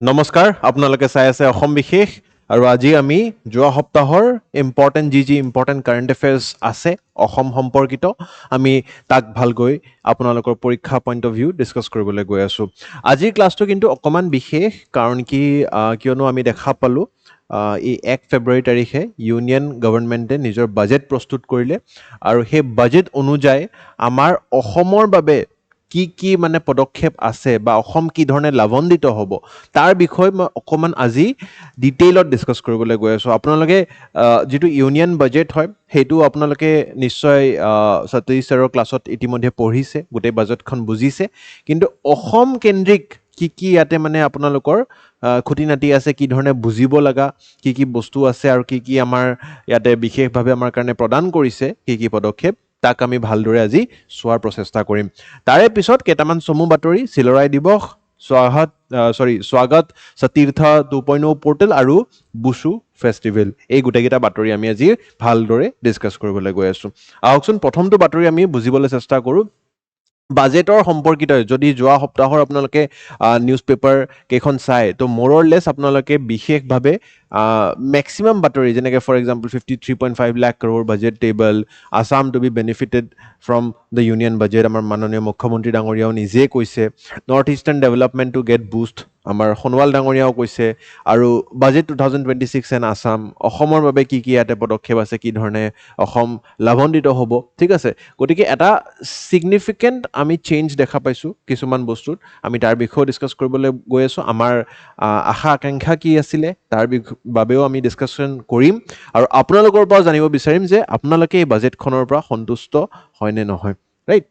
নমস্কাৰ আপোনালোকে চাই আছে অসম বিশেষ আৰু আজি আমি যোৱা সপ্তাহৰ ইম্পৰ্টেণ্ট কাৰেণ্ট এফেয়াৰ্ছ আছে অসম সম্পৰ্কিত আমি তাক ভালকৈ আপোনালোকৰ পৰীক্ষা পইণ্ট অফ ভিউ ডিছকাছ কৰিবলৈ গৈ আছোঁ আজিৰ ক্লাছটো কিন্তু অকণমান বিশেষ কাৰণ কিয়নো আমি দেখা পালোঁ এই 1 ফেব্ৰুৱাৰী তাৰিখে ইউনিয়ন গভৰ্ণমেণ্টে নিজৰ বাজেট প্ৰস্তুত কৰিলে আৰু সেই বাজেট অনুযায়ী আমাৰ অসমৰ বাবে কি মানে পদক্ষেপ আছে বা অসম কি ধৰণে লাভান্বিত হ'ব তাৰ বিষয়ে মই অকণমান আজি ডিটেইলত ডিছকাছ কৰিবলৈ গৈ আছোঁ আপোনালোকে যিটো ইউনিয়ন বাজেট হয় সেইটো আপোনালোকে নিশ্চয় সতীশ ছাৰৰ ক্লাছত ইতিমধ্যে পঢ়িছে গোটেই বাজেটখন বুজিছে কিন্তু অসম কেন্দ্ৰিক কি ইয়াতে মানে আপোনালোকৰ খুঁটি নাটি আছে কি ধৰণে বুজিব লগা কি বস্তু আছে আৰু কি আমাৰ ইয়াতে বিশেষভাৱে আমাৰ কাৰণে প্ৰদান কৰিছে কি পদক্ষেপ তাক আমি ভালদৰে আজি চোৱাৰ প্ৰচেষ্টা কৰিম তাৰে পিছত কেইটামান চমু বাতৰি চিলৰাই দিৱস স্বাগত সতীৰ্থ 2.0 পৰ্টেল আৰু বুচু ফেষ্টিভেল এই গোটেইকেইটা বাতৰি আমি আজি ভালদৰে ডিছকাছ কৰিবলৈ গৈ আছোঁ আহকচোন প্ৰথমটো বাতৰি আমি বুজিবলৈ চেষ্টা কৰোঁ বাজেটৰ সম্পৰ্কিত যদি যোৱা সপ্তাহৰ আপোনালোকে নিউজ পেপাৰ কেইখন চায় তো মোৰলেছ আপোনালোকে বিশেষভাৱে মেক্সিমাম বাতৰি যেনেকৈ for example 53.5 lakh crore budget table Assam to be benefited from the union budget আমাৰ মাননীয় মুখ্যমন্ত্ৰী ডাঙৰীয়াও নিজে কৈছে north eastern development to get boost আমাৰ সোণোৱাল ডাঙৰীয়াও কৈছে আৰু বাজেট 2026 এণ্ড আছাম অসমৰ বাবে কি ইয়াতে পদক্ষেপ আছে কি ধৰণে অসম লাভান্বিত হ'ব ঠিক আছে গতিকে এটা ছিগনিফিকেণ্ট আমি চেঞ্জ দেখা পাইছোঁ কিছুমান বস্তুত আমি তাৰ বিষয়েও ডিছকাছ কৰিবলৈ গৈ আছোঁ আমাৰ আশা আকাংক্ষা কি আছিলে তাৰ বাবেও আমি ডিছকাশ্যন কৰিম আৰু আপোনালোকৰ পৰা জানিব বিচাৰিম যে আপোনালোকে এই বাজেটখনৰ পৰা সন্তুষ্ট হয় নে নহয় ৰাইট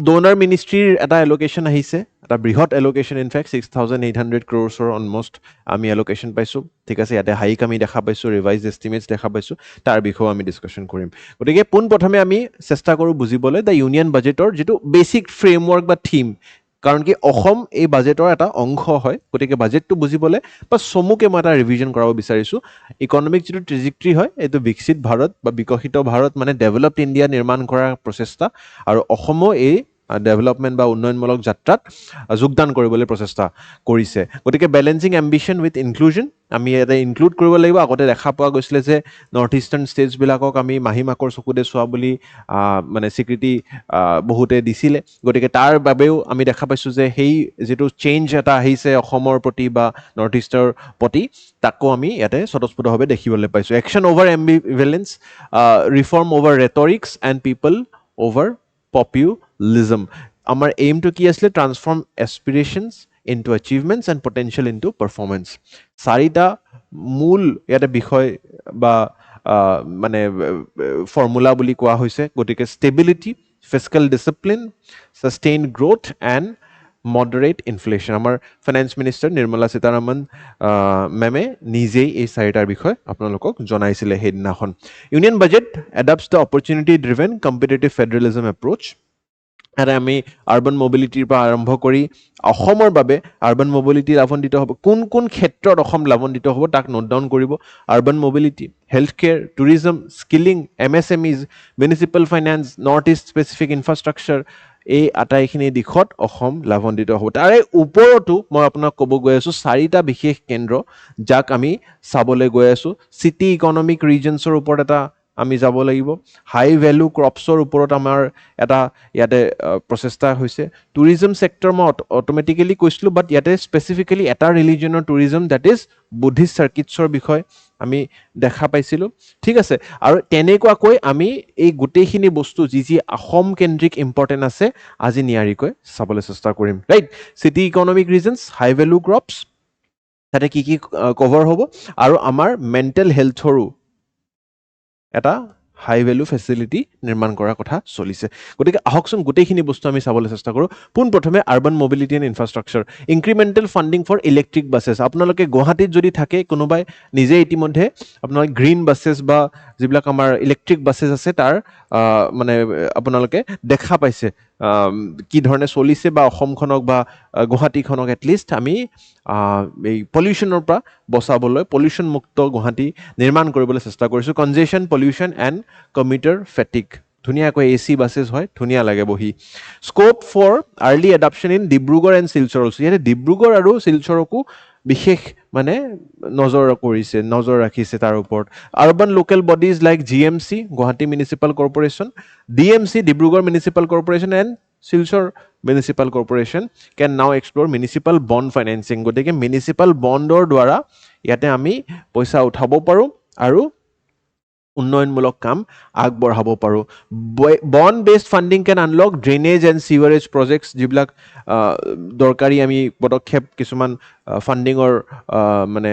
ডোনাৰ মিনিষ্ট্ৰীৰ এটা এলোকেশ্যন আহিছে এটা বৃহৎ এলোকেশ্যন ইনফেক্ট 6,800 crores অলমষ্ট আমি এলোকেশ্যন পাইছোঁ ঠিক আছে ইয়াতে হাইক আমি দেখা পাইছোঁ ৰিভাইজ এষ্টিমেটছ দেখা পাইছোঁ তাৰ বিষয়েও আমি ডিছকাশ্যন কৰিম গতিকে পোনপ্ৰথমে আমি চেষ্টা কৰোঁ বুজিবলৈ দ্য ইউনিয়ন বাজেটৰ যিটো বেচিক ফ্ৰেমৱৰ্ক বা থিম কাৰণ কি অসম এই বাজেটৰ এটা অংশ হয় গতিকে বাজেটটো বুজিবলৈ বা চমুকে মই এটা ৰিভিজন কৰাব বিচাৰিছোঁ ইকনমিক যিটো ট্ৰেজেক্টৰী হয় এইটো বিকশিত ভাৰত বা বিকশিত ভাৰত মানে ডেভেলপড ইণ্ডিয়া নিৰ্মাণ কৰাৰ প্ৰচেষ্টা আৰু অসমো এই ডেভেলপমেণ্ট বা উন্নয়নমূলক যাত্ৰাত যোগদান কৰিবলৈ প্ৰচেষ্টা কৰিছে গতিকে বেলেঞ্চিং এম্বিশ্যন উইথ ইনক্লুজন আমি ইয়াতে ইনক্লুড কৰিব লাগিব আগতে দেখা পোৱা গৈছিলে যে নৰ্থ ইষ্টাৰ্ণ ষ্টেটছবিলাকক আমি মাহীমাকৰ চকুৰে চোৱা বুলি মানে স্বীকৃতি বহুতে দিছিলে গতিকে তাৰ বাবেও আমি দেখা পাইছোঁ যে সেই যিটো চেঞ্জ এটা আহিছে অসমৰ প্ৰতি বা নৰ্থ ইষ্টৰ প্ৰতি তাকো আমি ইয়াতে স্বতঃস্ফূৰ্তভাৱে দেখিবলৈ পাইছোঁ action over ambivalence reform over rhetorics and people over populism আমাৰ এইমটো কি আছিলে transform aspirations into achievements and potential into performance চাৰিটা মূল ইয়াতে বিষয় বা মানে ফৰ্মুলা বুলি কোৱা হৈছে গতিকে stability fiscal discipline sustain growth and moderate inflation আমাৰ ফাইনেন্স মিনিষ্টাৰ নিৰ্মলা সীতাৰামন মেমে নিজেই এই চাৰিটাৰ বিষয়ে আপোনালোকক জনাইছিলে সেইদিনাখন union budget adopts the opportunity driven competitive federalism approach এটা আমি আৰ্বান মবিলিটিৰ পৰা আৰম্ভ কৰি অসমৰ বাবে আৰ্বান মবিলিটি লাভান্বিত হ'ব কোন ক্ষেত্ৰত অসম লাভান্বিত হ'ব তাক নোট ডাউন কৰিব urban mobility health care tourism skilling MSMEs municipal finance north east specific infrastructure এই আটাইখিনি দিশত অসম লাভান্বিত হ'ব তাৰে ওপৰতো মই আপোনাক ক'ব গৈ আছোঁ চাৰিটা বিশেষ কেন্দ্ৰ যাক আমি চাবলৈ গৈ আছোঁ চিটি ইকনমিক ৰিজনছৰ ওপৰত এটা আমি যাব লাগিব হাই ভেলু ক্ৰপছৰ ওপৰত আমাৰ এটা ইয়াতে প্ৰচেষ্টা হৈছে টুৰিজম ছেক্টৰ মই অট'মেটিকেলি কৈছিলোঁ বাট ইয়াতে স্পেচিফিকেলি এটা ৰিলিজনৰ টুৰিজম ডেট ইজ বুদ্ধিষ্ট চাৰ্কিটছৰ বিষয় আমি দেখা পাইছিলোঁ ঠিক আছে আৰু তেনেকুৱাকৈ আমি এই গোটেইখিনি বস্তু যি অসম কেন্দ্ৰিক ইম্পৰ্টেণ্ট আছে আজি নিয়াৰিকৈ চাবলৈ চেষ্টা কৰিম ৰাইট চিটি ইকনমিক ৰিজনছ হাই ভেলু ক্ৰপছ তাতে কি কভাৰ হ'ব আৰু আমাৰ মেণ্টেল হেল্থৰো এটা হাই ভেলু ফেচিলিটি নিৰ্মাণ কৰাৰ কথা চলিছে গতিকে আহকচোন গোটেইখিনি বস্তু আমি চাবলৈ চেষ্টা কৰোঁ পোনপ্ৰথমে urban mobility and infrastructure incremental funding for electric buses আপোনালোকে গুৱাহাটীত যদি থাকে কোনোবাই নিজে ইতিমধ্যে আপোনালোকে গ্ৰীণ বাছেছ বা যিবিলাক আমাৰ ইলেক্ট্ৰিক বাছেছ আছে তাৰ মানে আপোনালোকে দেখা পাইছে কি ধৰণে চলিছে বা অসমখনক বা গুৱাহাটীখনক এটলিষ্ট আমি এই পলিউশ্যনৰ পৰা বচাবলৈ পলিউশ্যন মুক্ত গুৱাহাটী নিৰ্মাণ কৰিবলৈ চেষ্টা কৰিছোঁ congestion pollution and commuter fatigue ধুনীয়াকৈ AC বাছেছ হয় ধুনীয়া লাগে বহি scope for early adoption in Dibrugarh and Silchar also ইয়াতে ডিব্ৰুগড় আৰু শিলচৰকো বিশেষ মানে নজৰ ৰাখিছে তাৰ ওপৰত urban local bodies like GMC Guwahati municipal corporation DMC Dibrugarh municipal corporation and Silchar municipal corporation can now explore municipal bond financing গতিকে মিউনিচিপাল বণ্ডৰ দ্বাৰা ইয়াতে আমি পইচা উঠাব পাৰোঁ আৰু উন্নয়নমূলক কাম আগবঢ়াব পাৰোঁ bond based funding can unlock drainage and sewerage projects যিবিলাক দৰকাৰী আমি পদক্ষেপ কিছুমান ফাণ্ডিঙৰ মানে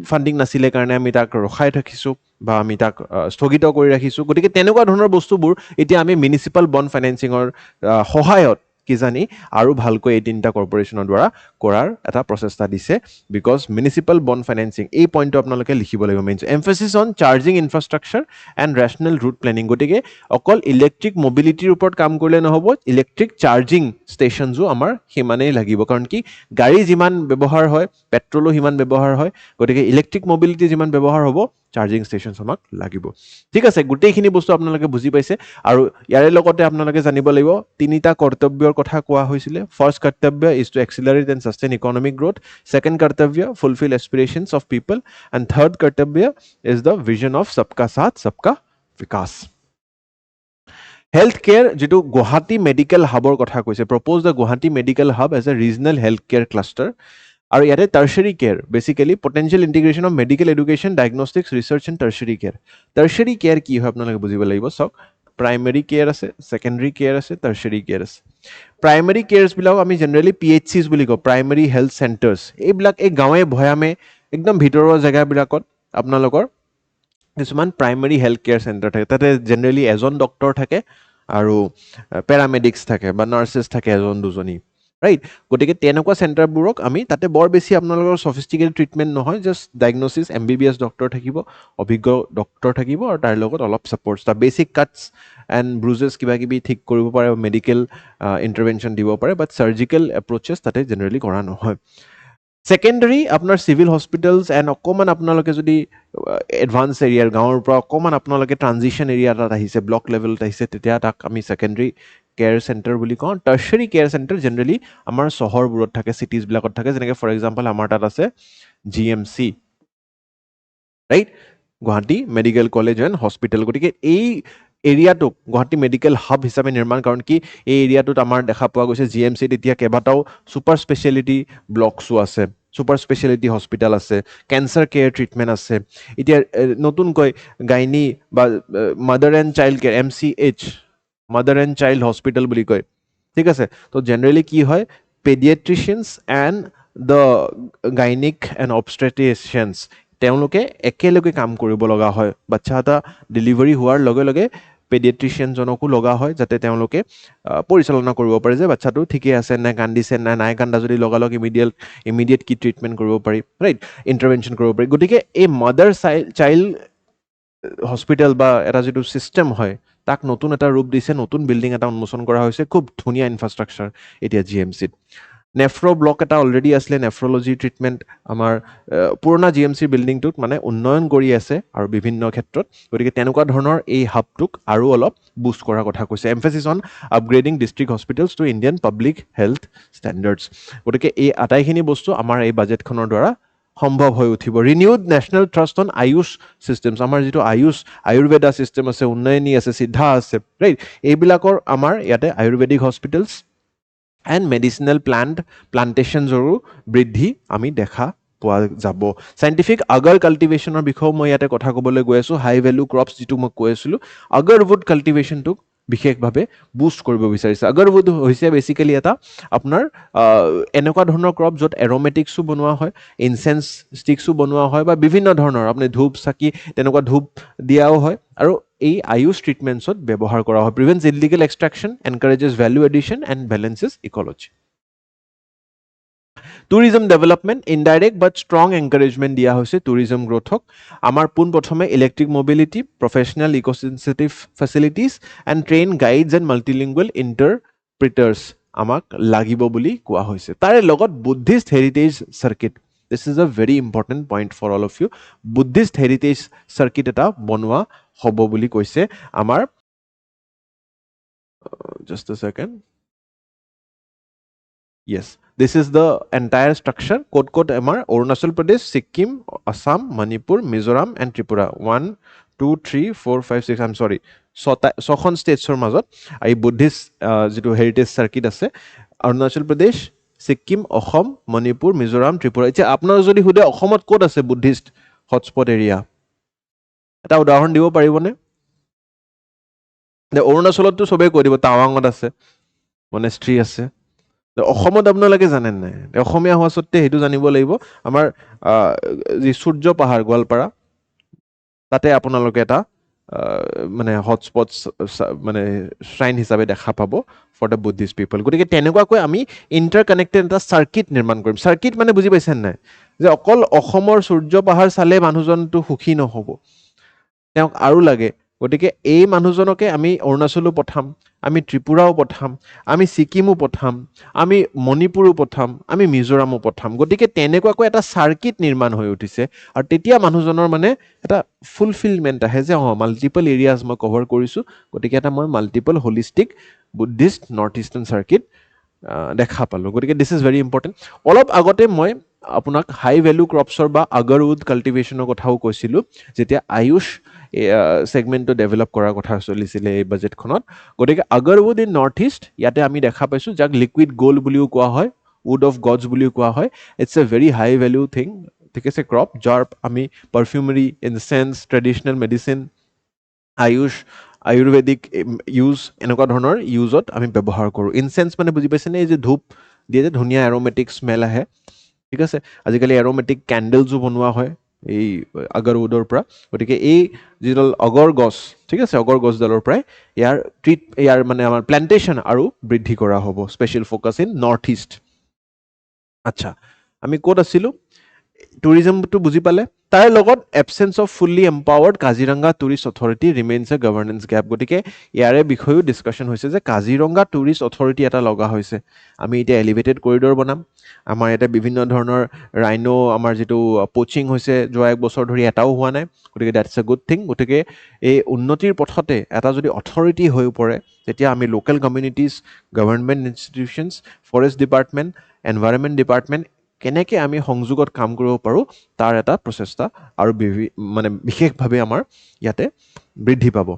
ফাণ্ডিং নাছিলে কাৰণে আমি তাক ৰখাই ৰাখিছোঁ বা আমি তাক স্থগিত কৰি ৰাখিছোঁ গতিকে তেনেকুৱা ধৰণৰ বস্তুবোৰ এতিয়া আমি মিউনিচিপাল বণ্ড ফাইনেন্সিঙৰ সহায়ত কিজানি আৰু ভালকৈ এই তিনিটা কৰ্পৰেশ্যনৰ দ্বাৰা কৰাৰ এটা প্ৰচেষ্টা দিছে বিকজ মিউনিচিপাল বণ্ড ফাইনেন্সিং এই পইণ্টটো আপোনালোকে লিখিব লাগিব main emphasis on charging infrastructure and rational route planning গতিকে অকল ইলেক্ট্ৰিক মবিলিটিৰ ওপৰত কাম কৰিলে নহ'ব ইলেক্ট্ৰিক চাৰ্জিং ষ্টেচনছো আমাৰ সিমানেই লাগিব কাৰণ কি গাড়ী যিমান ব্যৱহাৰ হয় পেট্ৰলো সিমান ব্যৱহাৰ হয় গতিকে ইলেক্ট্ৰিক মবিলিটি যিমান ব্যৱহাৰ হ'ব চাৰ্জিং ষ্টেচনছ আমাক লাগিব ঠিক আছে গোটেইখিনি বস্তু আপোনালোকে বুজি পাইছে আৰু ইয়াৰে লগতে আপোনালোকে জানিব লাগিব তিনিটা কৰ্তব্যৰ কথা কোৱা হৈছিলে ফাৰ্ষ্ট কৰ্তব্য is to accelerate and sustain economic growth second কৰ্তব্য fulfil aspirations of people and third কৰ্তব্য ইজ দ্য ভিজন অফ সবকা সাথ সবকা বিকাশ হেল্থ কেয়াৰ যিটো গুৱাহাটী মেডিকেল হাবৰ কথা কৈছে propose the Guwahati medical hub as a regional health care cluster আৰু ইয়াতে tertiary care basically potential integration of medical education diagnostics research and tertiary care কি হয় আপোনালোকে বুজিব লাগিব চাওক প্ৰাইমেৰী কেয়াৰ আছে ছেকেণ্ডেৰী কেয়াৰ আছে টাৰ্চাৰী কেয়াৰ আছে প্ৰাইমেৰী কেয়াৰ্ছবিলাক আমি জেনেৰেলি PHCs বুলি কওঁ প্ৰাইমেৰী হেল্থ চেণ্টাৰ্ছ এইবিলাক এই গাঁৱে ভৈয়ামে একদম ভিতৰুৱা জেগাবিলাকত আপোনালোকৰ কিছুমান প্ৰাইমেৰী হেল্থ কেয়াৰ চেণ্টাৰ থাকে তাতে জেনেৰেলি এজন ডক্টৰ থাকে আৰু পেৰামেডিক্স থাকে বা নাৰ্ছেছ থাকে এজন দুজনী ৰাইট গতিকে তেনেকুৱা চেণ্টাৰবোৰক আমি তাতে বৰ বেছি আপোনালোকৰ ছফিষ্টিকেটেড ট্ৰিটমেণ্ট নহয় জাষ্ট ডায়েগনচিছ MBBS ডক্টৰ থাকিব অভিজ্ঞ ডক্টৰ থাকিব আৰু তাৰ লগত অলপ ছাপৰ্ট তাৰ বেচিক কাটছ এণ্ড ব্ৰুজেছ কিবা কিবি ঠিক কৰিব পাৰে মেডিকেল ইণ্টাৰভেনশ্যন দিব পাৰে বাট চাৰ্জিকেল এপ্ৰ'চেছ তাতে জেনেৰেলি কৰা নহয় ছেকেণ্ডেৰী আপোনাৰ চিভিল হস্পিটেলছ এণ্ড অকণমান আপোনালোকে যদি এডভান্স এৰিয়াৰ গাঁৱৰ পৰা অকণমান আপোনালোকে ট্ৰানজিশ্যন এৰিয়া এটাত আহিছে ব্লক লেভেলত আহিছে তেতিয়া তাক আমি ছেকেণ্ডেৰী কেয়াৰ চেণ্টাৰ বুলি কওঁ টাৰ্চাৰী কেয়াৰ চেণ্টাৰ জেনেৰেলি আমাৰ চহৰবোৰত থাকে চিটিজবিলাকত থাকে যেনেকৈ ফৰ এক্সাম্পল আমাৰ তাত আছে GMC right Guwahati medical college and hospital গতিকে এই এৰিয়াটোক গুৱাহাটী মেডিকেল হাব হিচাপে নিৰ্মাণ কাৰণ কি এই এৰিয়াটোত আমাৰ দেখা পোৱা গৈছে GMCত এতিয়া কেইবাটাও ছুপাৰ স্পেচিয়েলিটি ব্লকছো আছে ছুপাৰ স্পেচিয়েলিটি হস্পিটেল আছে কেঞ্চাৰ কেয়াৰ ট্ৰিটমেণ্ট আছে এতিয়া নতুনকৈ গাইনী বা mother and child care MCH mother and child hospital বুলি কয় ঠিক আছে তো জেনেৰেলি কি হয় পেডিয়াট্ৰিচিয়ানছ এণ্ড দ্য গাইনিক এণ্ড অবষ্ট্ৰেটিচিয়ানছ তেওঁলোকে একেলগে কাম কৰিব লগা হয় বাচ্চা এটা ডেলিভাৰী হোৱাৰ লগে লগে পেডিয়াট্ৰিচিয়ানজনকো লগা হয় যাতে তেওঁলোকে পৰিচালনা কৰিব পাৰে যে বাচ্চাটো ঠিকে আছে নে কান্দিছে নে নাই কান্দা যদি লগালগ ইমিডিয়েট কি ট্ৰিটমেণ্ট কৰিব পাৰি ৰাইট ইণ্টাৰভেনশ্যন কৰিব পাৰি গতিকে এই মাদাৰ চাইল্ড হস্পিটেল বা এটা যিটো ছিষ্টেম হয় তাক নতুন এটা ৰূপ দিছে নতুন বিল্ডিং এটা উন্মোচন কৰা হৈছে খুব ধুনীয়া ইনফ্ৰাষ্ট্ৰাকচাৰ এতিয়া GMCত নেফ্ৰ' ব্লক এটা অলৰেডি আছিলে নেফ্ৰলজি ট্ৰিটমেণ্ট আমাৰ পুৰণা GMC বিল্ডিংটোত মানে উন্নয়ন কৰি আছে আৰু বিভিন্ন ক্ষেত্ৰত গতিকে তেনেকুৱা ধৰণৰ এই হাবটোক আৰু অলপ বুষ্ট কৰাৰ কথা কৈছে emphasis on upgrading district hospitals to Indian public health standards গতিকে এই আটাইখিনি বস্তু আমাৰ এই বাজেটখনৰ দ্বাৰা সম্ভৱ হৈ উঠিব renewed national trust on AYUSH systems আমাৰ যিটো আয়ুৰ্বেদা ছিষ্টেম আছে উন্নয়নী আছে সিদ্ধা আছে ৰাইট এইবিলাকৰ আমাৰ ইয়াতে আয়ুৰ্বেদিক হস্পিটেলছ এণ্ড মেডিচিনেল প্লাণ্টেশ্যনৰো বৃদ্ধি আমি দেখা পোৱা যাব চাইণ্টিফিক আগাৰ কাল্টিভেশ্যনৰ বিষয়েও মই ইয়াতে কথা ক'বলৈ গৈ আছোঁ হাই ভেলু ক্ৰপছ যিটো মই কৈ আছিলোঁ আগাৰউড কাল্টিভেশ্যনটোক বিশেষভাৱে বুষ্ট কৰিব বিচাৰিছে আগাৰউড হৈছে বেচিকেলি এটা আপোনাৰ এনেকুৱা ধৰণৰ ক্ৰপ য'ত এৰমেটিক্সো বনোৱা হয় ইনচেন্স ষ্টিক্সো বনোৱা হয় বা বিভিন্ন ধৰণৰ আপুনি ধূপ চাকি তেনেকুৱা ধূপ দিয়াও হয় আৰু এই আয়ুষ ট্ৰিটমেণ্টছত ব্যৱহাৰ কৰা হয় prevents illegal extraction encourages value addition and balances ecology tourism development indirect but strong encouragement দিয়া হৈছে টুৰিজম গ্ৰ'থক আমাৰ পোনপ্ৰথমে electric mobility professional ecosensitive facilities and train guides and multilingual interpreters আমাক লাগিব বুলি কোৱা হৈছে তাৰে লগত Buddhist heritage circuit this is a very important point for all of you Buddhist heritage circuit এটা বনোৱা হ'ব বুলি কৈছে আমাৰ just a second Yes, this is the entire structure. Code Amar, Arunachal Pradesh, Sikkim, Assam, Manipur, Mizoram, and Tripura. 1, 2, 3, 4, 5, 6. I'm sorry. Sokhon states or Mazot. I Buddhist heritage circuit আছে Arunachal Pradesh, Sikkim, Assam, Manipur, Mizoram, Tripura. এতিয়া আপোনাৰ যদি সুধে অসমত ক'ত আছে Buddhist hotspot area এটা উদাহৰণ দিব পাৰিবনে অৰুণাচলততো চবেই কৈ দিব টাৱাঙত আছে মনেষ্ট্ৰী আছে অসমত আপোনালোকে জানে নাই অসমীয়া হোৱা সত্ত্বে সেইটো জানিব লাগিব আমাৰ যি সূৰ্য পাহাৰ গোৱালপাৰা তাতে আপোনালোকে এটা মানে হটস্পটছ মানে শ্ৰাইন হিচাপে দেখা পাব ফৰ দ্য বুদ্ধিষ্ট পিপল গতিকে তেনেকুৱাকৈ আমি ইণ্টাৰ কানেক্টেড এটা চাৰ্কিট নিৰ্মাণ কৰিম চাৰ্কিট মানে বুজি পাইছেনে নাই যে অকল অসমৰ সূৰ্য পাহাৰ চালে মানুহজনটো সুখী নহ'ব তেওঁক আৰু লাগে গতিকে এই মানুহজনকে আমি অৰুণাচলো পঠাম আমি ত্ৰিপুৰাও পঠাম আমি ছিকিমো পঠাম আমি মণিপুৰো পঠাম আমি মিজোৰামো পঠাম গতিকে তেনেকুৱাকৈ এটা চাৰ্কিট নিৰ্মাণ হৈ উঠিছে আৰু তেতিয়া মানুহজনৰ মানে এটা ফুলফিলমেণ্ট আহে যে মাল্টিপল এৰিয়াজ মই কভাৰ কৰিছোঁ গতিকে এটা মই multiple holistic Buddhist north eastern circuit দেখা পালোঁ গতিকে দিছ ইজ ভেৰি ইম্পৰ্টেণ্ট অলপ আগতে মই আপোনাক হাই ভেলু ক্ৰপছৰ বা আগৰউড কাল্টিভেশ্যনৰ কথাও কৈছিলোঁ যেতিয়া আয়ুষ ছেগমেণ্টটো ডেভেলপ কৰাৰ কথা চলিছিলে এই বাজেটখনত গতিকে আগৰউড ইন নৰ্থ ইষ্ট ইয়াতে আমি দেখা পাইছোঁ যাক লিকুইড গ'ল্ড বুলিও কোৱা হয় উড অফ গডছ বুলিও কোৱা হয় it's a very high value thing ঠিক আছে ক্ৰপ যাৰ আমি perfumery incense traditional medicine AYUSH ayurvedic use এনেকুৱা ধৰণৰ ইউজত আমি ব্যৱহাৰ কৰোঁ ইনচেন্স মানে বুজি পাইছেনে এই যে ধূপ দিয়ে যে ধুনীয়া এৰমেটিক স্মেল আহে ঠিক আছে আজিকালি এৰমেটিক কেণ্ডেলছো বনোৱা হয় এই আগৰউডৰ পৰা গতিকে এই যিডাল অগৰ গছ ঠিক আছে অগৰ গছডালৰ পৰাই ইয়াৰ মানে আমাৰ প্লেণ্টেশ্যন আৰু বৃদ্ধি কৰা হ'ব special focus in north east আচ্ছা আমি ক'ত আছিলোঁ টুৰিজমটো বুজি পালে তাৰ লগত absence of fully empowered Kaziranga tourist authority remains A governance gap গতিকে ইয়াৰে বিষয়েও ডিছকাশ্যন হৈছে যে কাজিৰঙা টুৰিষ্ট অথৰিটি এটা লগা হৈছে আমি এতিয়া এলিভেটেড কৰিডৰ বনাম আমাৰ ইয়াতে বিভিন্ন ধৰণৰ ৰাইনো আমাৰ যিটো পচিং হৈছে যোৱা এক বছৰ ধৰি এটাও হোৱা নাই গতিকে ডেটছ এ গুড থিং গতিকে এই উন্নতিৰ পথতে এটা যদি অথৰিটি হৈ পৰে তেতিয়া আমি local communities government institutions forest department environment department কেনেকৈ আমি সংযোগত কাম কৰিব পাৰোঁ তাৰ এটা প্ৰচেষ্টা আৰু মানে বিশেষভাৱে আমাৰ ইয়াতে বৃদ্ধি পাব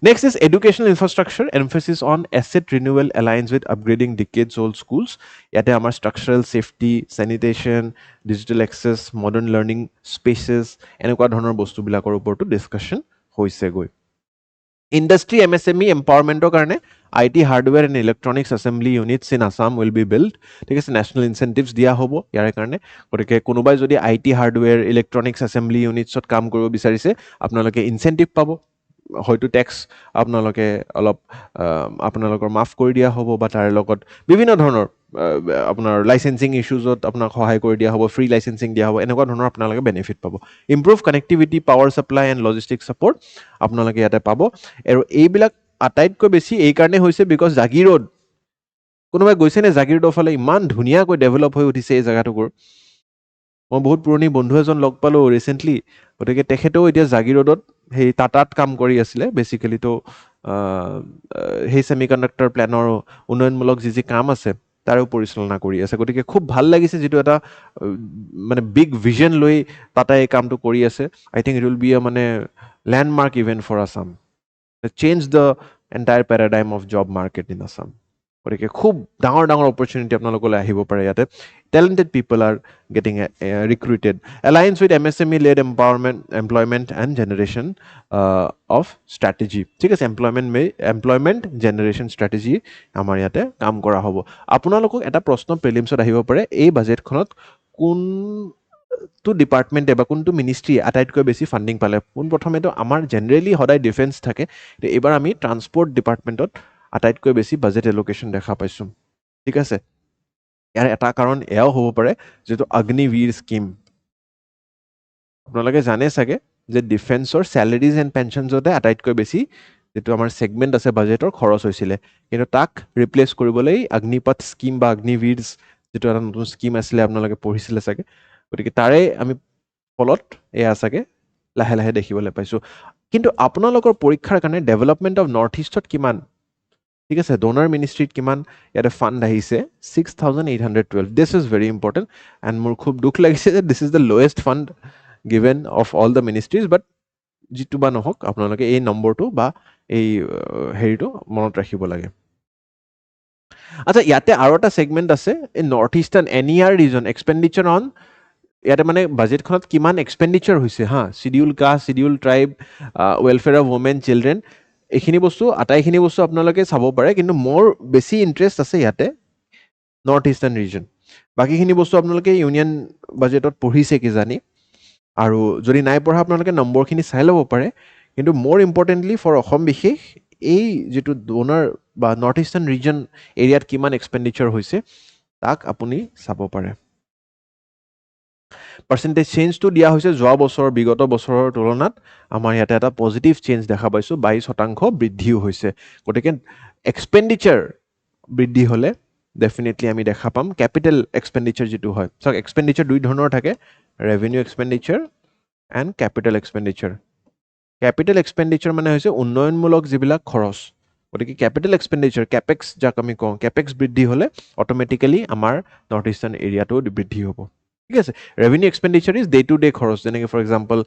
next is educational infrastructure emphasis on asset renewal alliance with upgrading decades old schools ইয়াতে আমাৰ structural safety sanitation digital access modern learning spaces এনেকুৱা ধৰণৰ বস্তুবিলাকৰ ওপৰতো ডিছকাশ্যন হৈছেগৈ ইণ্ডাষ্ট্ৰী MSME এম্পাৱাৰমেণ্টৰ কাৰণে IT hardware and electronics assembly units in Assam will be build ঠিক আছে নেশ্যনেল ইনচেণ্টিভছ দিয়া হ'ব ইয়াৰ কাৰণে গতিকে কোনোবাই যদি IT হাৰ্ডৱেৰ ইলেক্ট্ৰনিক্স এছেম্বলি ইউনিটছত কাম কৰিব বিচাৰিছে আপোনালোকে ইনচেণ্টিভ পাব হয়তো টেক্স আপোনালোকে অলপ আপোনালোকৰ মাফ কৰি দিয়া হ'ব বা তাৰ লগত বিভিন্ন ধৰণৰ আপোনাৰ লাইচেঞ্চিং ইছ্যুজত আপোনাক সহায় কৰি দিয়া হ'ব ফ্ৰী লাইচেঞ্চিং দিয়া হ'ব এনেকুৱা ধৰণৰ আপোনালোকে বেনিফিট পাব improve connectivity power supply and logistic support আপোনালোকে ইয়াতে পাব আৰু এইবিলাক আটাইতকৈ বেছি এইকাৰণে হৈছে বিকজ জাগিৰোড কোনোবাই গৈছেনে জাগিৰোডৰ ফালে ইমান ধুনীয়াকৈ ডেভেলপ হৈ উঠিছে এই জেগাটুকুৰ মই বহুত পুৰণি বন্ধু এজন লগ পালোঁ ৰিচেণ্টলি গতিকে তেখেতেও এতিয়া জাগিৰোডত সেই টাটাত কাম কৰি আছিলে বেচিকেলিতো সেই ছেমিকণ্ডাক্টৰ প্লেনৰ উন্নয়নমূলক যি কাম আছে তাৰো পৰিচালনা কৰি আছে গতিকে খুব ভাল লাগিছে যিটো এটা মানে বিগ ভিজন লৈ টাটাই এই কামটো কৰি আছে I think it will be a মানে landmark event for Assam change the entire paradigm of job market in Assam গতিকে খুব ডাঙৰ ডাঙৰ অপৰচুনিটি আপোনালোকলৈ আহিব পাৰে ইয়াতে talented people are getting recruited alliance with MSME led employment and generation of strategy ঠিক আছে এমপ্লয়মেণ্ট জেনেৰেশ্যন ষ্ট্ৰেটেজি আমাৰ ইয়াতে কাম কৰা হ'ব আপোনালোকক এটা প্ৰশ্ন প্ৰিলিমছত আহিব পাৰে এই বাজেটখনত কোনটো ডিপাৰ্টমেণ্টে বা কোনটো মিনিষ্ট্ৰীয়ে আটাইতকৈ বেছি ফাণ্ডিং পালে পোনপ্ৰথমেতো আমাৰ জেনেৰেলি সদায় ডিফেন্স থাকে এইবাৰ আমি ট্ৰান্সপৰ্ট ডিপাৰ্টমেণ্টত আটাইতকৈ বেছি বাজেট এলোকেশ্যন দেখা পাইছোঁ ঠিক আছে ইয়াৰ এটা কাৰণ এয়াও হ'ব পাৰে যিটো অগ্নিবীৰ স্কিম আপোনালোকে জানে চাগে যে ডিফেন্সৰ চেলাৰিজ এণ্ড পেঞ্চনছতে আটাইতকৈ বেছি যিটো আমাৰ ছেগমেণ্ট আছে বাজেটৰ খৰচ হৈছিলে কিন্তু তাক ৰিপ্লেচ কৰিবলৈ অগ্নিপথ স্কিম বা অগ্নিবীৰ যিটো এটা নতুন স্কিম আছিলে আপোনালোকে পঢ়িছিলে চাগে গতিকে তাৰে আমি ফলত এয়া চাগে লাহে লাহে দেখিবলৈ পাইছোঁ কিন্তু আপোনালোকৰ পৰীক্ষাৰ কাৰণে ডেভেলপমেণ্ট অফ নৰ্থ ইষ্টত কিমান ঠিক আছে ডোনাৰ মিনিষ্ট্ৰীত কিমান ইয়াতে ফাণ্ড আহিছে 6,812 this is very important and মোৰ খুব দুখ লাগিছে যে this is the lowest fund given of all the ministries but যিটো বা নহওক আপোনালোকে এই নম্বৰটো বা এই হেৰিটো মনত ৰাখিব লাগে আচ্ছা ইয়াতে আৰু এটা ছেগমেণ্ট আছে এই north eastern NER region expenditure on ইয়াতে মানে বাজেটখনত কিমান এক্সপেণ্ডিচাৰ হৈছে হা schedule caste schedule tribe welfare of women children এইখিনি বস্তু আটাইখিনি বস্তু আপোনালোকে চাব পাৰে কিন্তু মোৰ বেছি ইণ্টাৰেষ্ট আছে ইয়াতে নৰ্থ ইষ্টাৰ্ণ ৰিজন বাকীখিনি বস্তু আপোনালোকে ইউনিয়ন বাজেটত পঢ়িছে কিজানি আৰু যদি নাই পঢ়া আপোনালোকে নম্বৰখিনি চাই ল'ব পাৰে কিন্তু মোৰ ইম্পৰ্টেণ্টলি ফৰ অসম বিশেষ এই যিটো ডোনাৰ বা নৰ্থ ইষ্টাৰ্ণ ৰিজন এৰিয়াত কিমান এক্সপেণ্ডিচাৰ হৈছে তাক আপুনি চাব পাৰে পাৰ্চেণ্টেজ চেঞ্জটো দিয়া হৈছে যোৱা বছৰ বিগত বছৰৰ তুলনাত আমাৰ ইয়াতে এটা পজিটিভ চেঞ্জ দেখা পাইছোঁ 22% বৃদ্ধিও হৈছে গতিকে এক্সপেণ্ডিচাৰ বৃদ্ধি হ'লে ডেফিনেটলি আমি দেখা পাম কেপিটেল এক্সপেণ্ডিচাৰ যিটো হয় চাওক এক্সপেণ্ডিচাৰ দুই ধৰণৰ থাকে revenue expenditure and capital expenditure capital expenditure মানে হৈছে উন্নয়নমূলক যিবিলাক খৰচ গতিকে কেপিটেল এক্সপেণ্ডিচাৰ কেপেক্স যাক আমি কওঁ কেপেক্স বৃদ্ধি হ'লে অট'মেটিকেলি আমাৰ নৰ্থ ইষ্টাৰ্ণ এৰিয়াটো বৃদ্ধি হ'ব ঠিক আছে revenue expenditure is day to day খৰচ যেনেকৈ ফৰ এক্সাম্পল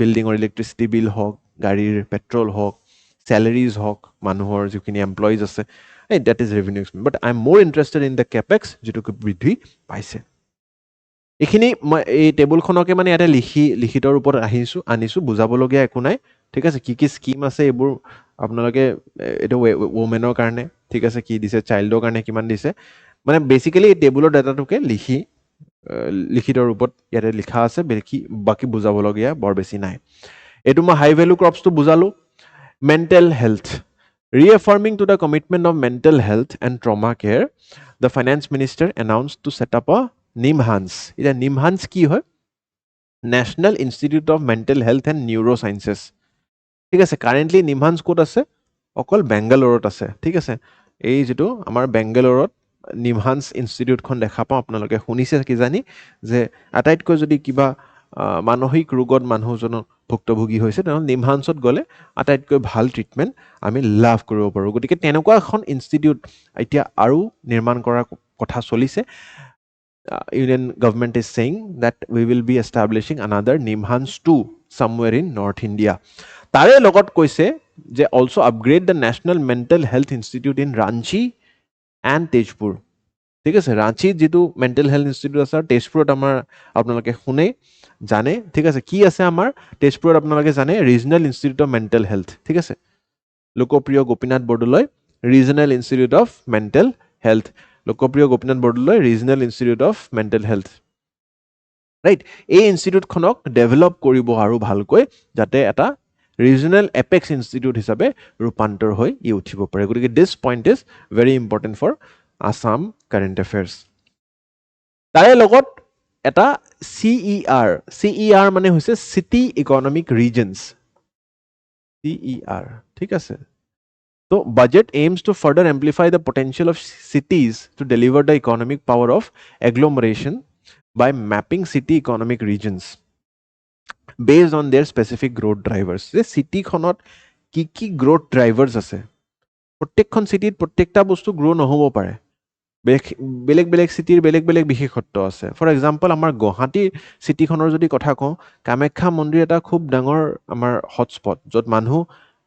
বিল্ডিঙৰ ইলেক্ট্ৰিচিটি বিল হওক গাড়ীৰ পেট্ৰল হওক চেলেৰিজ হওক মানুহৰ যিখিনি এমপ্লয়িজ আছে that is revenue expenditure but I am মোৰ ইণ্টাৰেষ্টেড ইন দ্য কেপেক্স যিটো বৃদ্ধি পাইছে এইখিনি মই এই টেবুলখনকে মানে ইয়াতে লিখিত ৰূপত আনিছোঁ বুজাবলগীয়া একো নাই ঠিক আছে কি স্কিম আছে এইবোৰ আপোনালোকে এইটো ৱমেনৰ কাৰণে ঠিক আছে কি দিছে চাইল্ডৰ কাৰণে কিমান দিছে মানে বেচিকেলি এই টেবুলৰ ডাটাটোকে লিখিত ৰূপত ইয়াতে লিখা আছে বাকী বুজাবলগীয়া বৰ বেছি নাই এইটো মই হাই ভেলু ক্ৰপছটো বুজালোঁ mental health reaffirming to the commitment of mental health and trauma care the finance minister announce to set up a NIMHANS এতিয়া নিমহান্স কি হয় national institute of mental health and neuro' sciences ঠিক আছে currently NIMHANS ক'ত আছে অকল বেংগালোৰত আছে ঠিক আছে এই যিটো আমাৰ বেংগালোৰত নিমহান্স ইনষ্টিটিউটখন দেখা পাওঁ আপোনালোকে শুনিছে কিজানি যে আটাইতকৈ যদি কিবা মানসিক ৰোগত মানুহজনৰ ভুক্তভোগী হৈছে তেনেহ'লে নিমহান্সত গ'লে আটাইতকৈ ভাল ট্ৰিটমেণ্ট আমি লাভ কৰিব পাৰোঁ গতিকে তেনেকুৱা এখন ইনষ্টিটিউট এতিয়া আৰু নিৰ্মাণ কৰাৰ কথা চলিছে Union government is saying that we will be establishing another Nimhans 2 somewhere in North India. Tare logot koise je also upgrade the National Mental Health Institute in Ranchi and Tezpur. ঠিক আছে ৰাঁচি যিটো mental health institute আছে তেজপুৰত আমাৰ আপোনালোকে শুনে জানে ঠিক আছে কি আছে আমাৰ তেজপুৰত আপোনালোকে জানে regional institute of mental health ঠিক আছে Lokopriya Gopinath Bordoloi regional institute of mental health Lokopriya Gopinath Bordoloi regional institute of mental health right এই ইনষ্টিটিউটখনক ডেভেলপ কৰিব আৰু ভালকৈ যাতে এটা ৰিজনেল এপেক্স ইনষ্টিটিউট হিচাপে ৰূপান্তৰ হৈ ই উঠিব পাৰে গতিকে this point is very important for Assam current affairs তাৰে লগত এটা CER মানে হৈছে চিটি ইকনমিক ৰিজনছ CER ঠিক আছে So, budget aims to further amplify the potential of cities to deliver the economic power of agglomeration by mapping city economic regions based on their specific growth drivers. The city khonot ki growth drivers ase. Prottekhon city prottekta bostu grow nohobo pare. বেলেগ চিটিৰ বেলেগ বিশেষত্ব আছে for example আমাৰ গুৱাহাটী চিটিখনৰ যদি কথা কওঁ কামাখ্যা মন্দিৰ এটা খুব ডাঙৰ আমাৰ হটস্পট য'ত মানুহ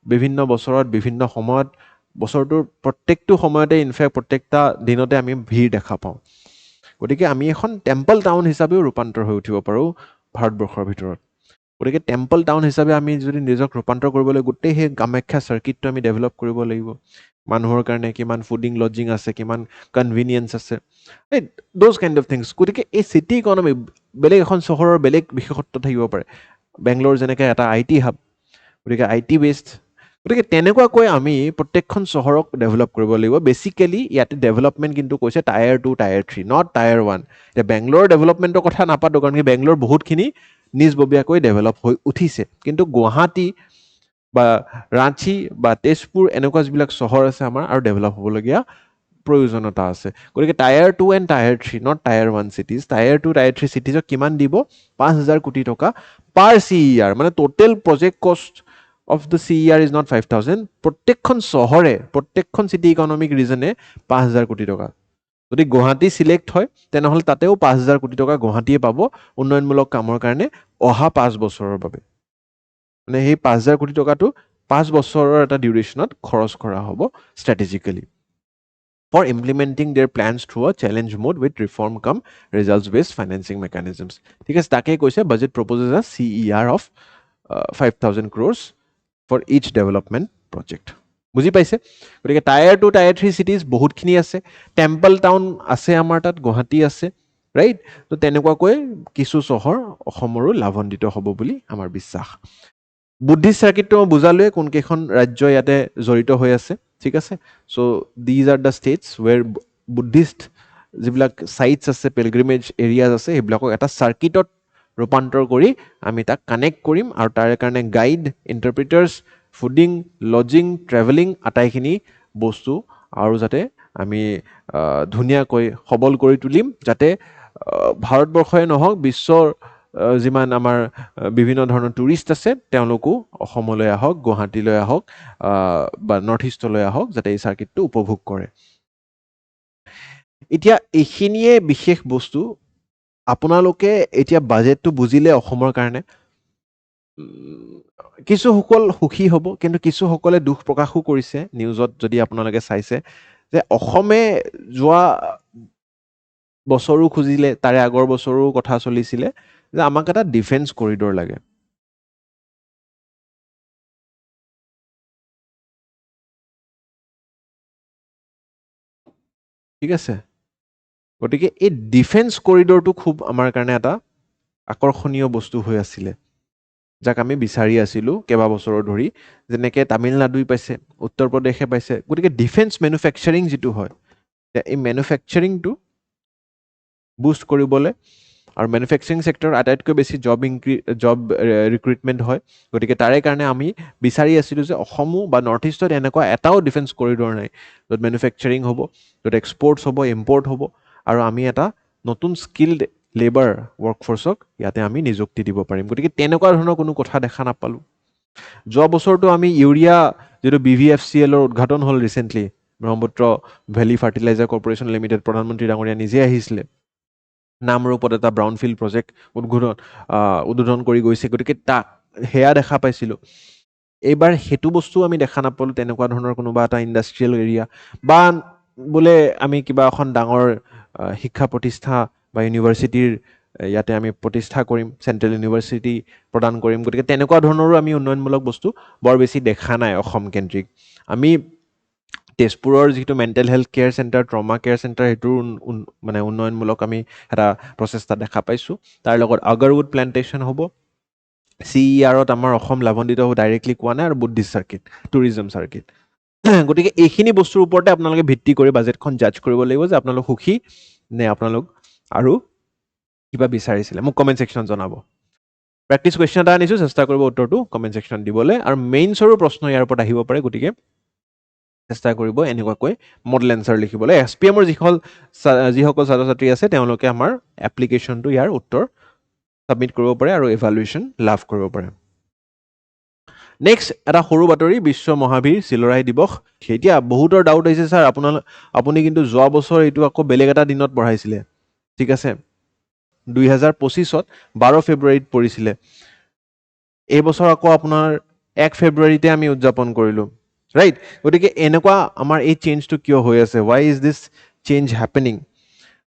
বিভিন্ন বছৰত বিভিন্ন সময়ত বছৰটোৰ প্ৰত্যেকটো সময়তে ইনফেক্ট প্ৰত্যেকটা দিনতে আমি ভিৰ দেখা পাওঁ গতিকে আমি এখন টেম্পল টাউন হিচাপেও ৰূপান্তৰ হৈ উঠিব পাৰোঁ ভাৰতবৰ্ষৰ ভিতৰত গতিকে টেম্পল টাউন হিচাপে আমি যদি নিজক ৰূপান্তৰ কৰিবলৈ গোটেই সেই কামাখ্যা চাৰ্কিটটো আমি ডেভেলপ কৰিব লাগিব মানুহৰ কাৰণে কিমান ফুডিং লজিং আছে কিমান কনভিনিয়েঞ্চ আছে দ'জ কাইণ্ড অফ থিংছ গতিকে এই চিটি ইকনমি বেলেগ এখন চহৰৰ বেলেগ বিশেষত্ব থাকিব পাৰে বেংগলোৰ যেনেকৈ এটা IT হাব গতিকে IT বেছড গতিকে তেনেকুৱাকৈ আমি প্ৰত্যেকখন চহৰক ডেভেলপ কৰিব লাগিব বেচিকেলি ইয়াতে ডেভেলপমেণ্ট কিন্তু কৈছে টায়াৰ 2 টায়াৰ 3 নট টায়াৰ 1 এতিয়া বেংগলোৰ ডেভেলপমেণ্টৰ কথা নাপাতো কাৰণ কি বেংগলোৰ বহুতখিনি নিজববীয়াকৈ ডেভেলপ হৈ উঠিছে কিন্তু গুৱাহাটী বা ৰাঁচী বা তেজপুৰ এনেকুৱা যিবিলাক চহৰ আছে আমাৰ আৰু ডেভেলপ হ'বলগীয়া প্ৰয়োজনীয়তা আছে গতিকে tyre 2 and tyre 3 not tyre 1 cities tyre 2 tyre 3 চিটিজক কিমান দিব 5,000 কোটি টকা পাৰ CER মানে total project cost of the CER is not 5,000 প্ৰত্যেকখন চহৰে প্ৰত্যেকখন চিটি ইকনমিক ৰিজনে 5,000 কোটি টকা যদি গুৱাহাটী সিলেক্ট হয় তেনেহ'লে তাতেও 5,000 কোটি টকা গুৱাহাটীয়ে পাব উন্নয়নমূলক কামৰ কাৰণে অহা 5 বছৰৰ বাবে মানে সেই 5,000 কোটি টকাটো 5 বছৰৰ এটা ডিউৰেশ্যনত খৰচ কৰা হ'ব strategically for implementing their plans through a challenge mode with reform come results based financing mechanisms ঠিক আছে তাকে কৈছে budget proposes a CER of 5,000 crores for each development project বুজি পাইছে গতিকে টায়াৰ 2 টায়াৰ 3 cities বহুতখিনি আছে টেম্পল টাউন আছে আমাৰ তাত গুৱাহাটী আছে ৰাইট তো তেনেকুৱাকৈ কিছু চহৰ অসমৰো লাভান্বিত হ'ব বুলি আমাৰ বিশ্বাস বুদ্ধিষ্ট চাৰ্কিটটো মই বুজালোৱে কোনকেইখন ৰাজ্য ইয়াতে জড়িত হৈ আছে ঠিক আছে so' these are the states where Buddhist যিবিলাক চাইটছ আছে পিলগ্ৰিমেজ এৰিয়াজ আছে সেইবিলাকক এটা চাৰ্কিটত ৰূপান্তৰ কৰি আমি তাক কানেক্ট কৰিম আৰু তাৰে কাৰণে গাইড ইণ্টাৰপ্ৰিটাৰ্ছ ফুডিং লজিং ট্ৰেভেলিং আটাইখিনি বস্তু আৰু যাতে আমি ধুনীয়াকৈ সবল কৰি তুলিম যাতে ভাৰতবৰ্ষই নহওক বিশ্বৰ যিমান আমাৰ বিভিন্ন ধৰণৰ টুৰিষ্ট আছে তেওঁলোকো অসমলৈ আহক গুৱাহাটীলৈ আহক বা নৰ্থ ইষ্টলৈ আহক যাতে এই চাৰ্কিটটো উপভোগ কৰে এতিয়া এইখিনিয়ে বিশেষ বস্তু আপোনালোকে এতিয়া বাজেটটো বুজিলে অসমৰ কাৰণে কিছুসকল সুখী হ'ব কিন্তু কিছুসকলে দুখ প্ৰকাশো কৰিছে নিউজত যদি আপোনালোকে চাইছে যে অসমে যোৱা বছৰো খুজিলে তাৰে আগৰ বছৰো কথা চলিছিলে যে আমাক এটা ডিফেন্স কৰিডৰ লাগে ঠিক আছে গতিকে এই ডিফেন্স কৰিডৰটো খুব আমাৰ কাৰণে এটা আকৰ্ষণীয় বস্তু হৈ আছিলে যাক আমি বিচাৰি আছিলোঁ কেইবাবছৰৰ ধৰি যেনেকৈ তামিলনাডুই পাইছে উত্তৰ প্ৰদেশে পাইছে গতিকে ডিফেন্স মেনুফেকচাৰিং যিটো হয় এই মেনুফেকচাৰিংটো বুষ্ট কৰিবলৈ আৰু মেনুফেকচাৰিং ছেক্টৰ আটাইতকৈ বেছি জব ৰিক্ৰুইটমেণ্ট হয় গতিকে তাৰে কাৰণে আমি বিচাৰি আছিলোঁ যে অসমো বা নৰ্থ ইষ্টত এনেকুৱা এটাও ডিফেন্স কৰিডৰ নাই য'ত মেনুফেকচাৰিং হ'ব য'ত এক্সপৰ্টছ হ'ব ইম্পৰ্ট হ'ব আৰু আমি এটা নতুন স্কিল্ড লেবাৰ ৱৰ্কফৰ্চক ইয়াতে আমি নিযুক্তি দিব পাৰিম গতিকে তেনেকুৱা ধৰণৰ কোনো কথা দেখা নাপালোঁ যোৱা বছৰটো আমি ইউৰিয়া যিটো BVFCLৰ উদ্ঘাটন হ'ল recently Brahmaputra valley fertiliser corporation limited প্ৰধানমন্ত্ৰী ডাঙৰীয়া নিজে আহিছিলে নামৰূপত এটা ব্ৰাউনফিল্ড প্ৰজেক্ট উদ্বোধন কৰি গৈছে গতিকে তাক সেয়া দেখা পাইছিলোঁ এইবাৰ সেইটো বস্তু আমি দেখা নাপালোঁ তেনেকুৱা ধৰণৰ কোনোবা এটা ইণ্ডাষ্ট্ৰিয়েল এৰিয়া বা বোলে আমি কিবা এখন ডাঙৰ শিক্ষা প্ৰতিষ্ঠা বা ইউনিভাৰ্চিটিৰ ইয়াতে আমি প্ৰতিষ্ঠা কৰিম চেণ্ট্ৰেল ইউনিভাৰ্চিটি প্ৰদান কৰিম গতিকে তেনেকুৱা ধৰণৰো আমি উন্নয়নমূলক বস্তু বৰ বেছি দেখা নাই অসম কেন্দ্ৰিক আমি তেজপুৰৰ যিটো mental health care centre trauma care centre সেইটোৰ মানে উন্নয়নমূলক আমি এটা প্ৰচেষ্টা দেখা পাইছোঁ তাৰ লগত আগৰউড প্লেণ্টেশ্যন হ'ব CERত আমাৰ অসম লাভান্বিত হ'ব ডাইৰেক্টলি কোৱা নাই আৰু বুদ্ধিষ্ট চাৰ্কিট টুৰিজম চাৰ্কিট গতিকে এইখিনি বস্তুৰ ওপৰতে আপোনালোকে ভিত্তি কৰি বাজেটখন জাজ কৰিব লাগিব যে আপোনালোক সুখী নে আপোনালোক আৰু কিবা বিচাৰিছিলে মোক কমেণ্ট ছেকশ্যনত জনাব প্ৰেক্টিছ কুৱেশ্যন এটা আনিছোঁ চেষ্টা কৰিব উত্তৰটো কমেণ্ট ছেকশ্যনত দিবলৈ আৰু মেইনছৰো প্ৰশ্ন ইয়াৰ ওপৰত আহিব পাৰে গতিকে চেষ্টা কৰিব এনেকুৱাকৈ মডেল এনচাৰ লিখিবলৈ SPMৰ যিসকল ছাত্ৰ ছাত্ৰী আছে তেওঁলোকে আমাৰ এপ্লিকেশ্যনটো ইয়াৰ উত্তৰ ছাবমিট কৰিব পাৰে আৰু ইভালুৱেশ্যন লাভ কৰিব পাৰে নেক্সট এটা সৰু বাতৰি বিশ্ব মহাবীৰ চিলৰাই দিৱস এতিয়া বহুতৰ ডাউট আহিছে ছাৰ আপুনি কিন্তু যোৱা বছৰ এইটো আকৌ বেলেগ এটা দিনত পঢ়াইছিলে ঠিক আছে 2025ত 12 ফেব্ৰুৱাৰীত পৰিছিলে এই বছৰ আকৌ আপোনাৰ 1 ফেব্ৰুৱাৰীতে আমি উদযাপন কৰিলোঁ ৰাইট গতিকে এনেকুৱা আমাৰ এই চেঞ্জটো কিয় হৈ আছে y is this change happening